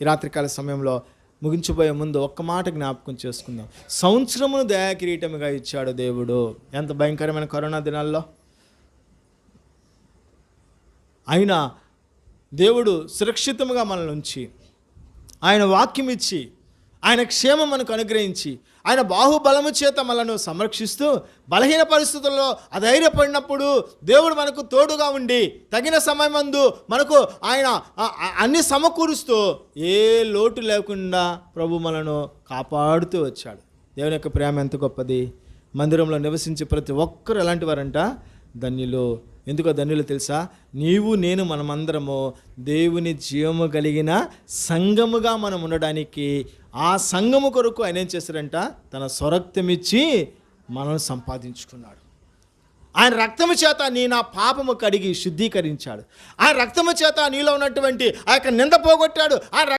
ఈ రాత్రికాల సమయంలో ముగించిపోయే ముందు ఒక్క మాట జ్ఞాపకం చేసుకుందాం. సంవత్సరమును దయాకిరీటముగా ఇచ్చాడు దేవుడు. ఎంత భయంకరమైన కరోనా దినాల్లో అయినా దేవుడు సురక్షితంగా మనల్ని ఉంచి, ఆయన వాక్యం ఇచ్చి, ఆయన క్షేమం మనకు అనుగ్రహించి, ఆయన బాహుబలము చేత మనను సంరక్షిస్తూ, బలహీన పరిస్థితుల్లో అధైర్యపడినప్పుడు దేవుడు మనకు తోడుగా ఉండి, తగిన సమయమందు మనకు ఆయన అన్ని సమకూరుస్తూ, ఏ లోటు లేకుండా ప్రభు మనను కాపాడుతూ వచ్చాడు. దేవుని యొక్క ప్రేమ ఎంత గొప్పది. మందిరంలో నివసించే ప్రతి ఒక్కరు ఎలాంటి వారంట? ధన్యులు. ఎందుకో ధన్యులు తెలుసా? నీవు నేను మనమందరము దేవుని జీవము కలిగిన సంఘముగా మనం ఉండడానికి, ఆ సంఘము కొరకు ఆయన ఏం చేశారంట? తన స్వరక్తమిచ్చి మనల్ని సంపాదించుకున్నాడు. ఆయన రక్తము చేత నా పాపము కడిగి శుద్ధీకరించాడు. ఆయన రక్తము చేత నీలో ఉన్నటువంటి ఆ యొక్క నింద పోగొట్టాడు. ఆయన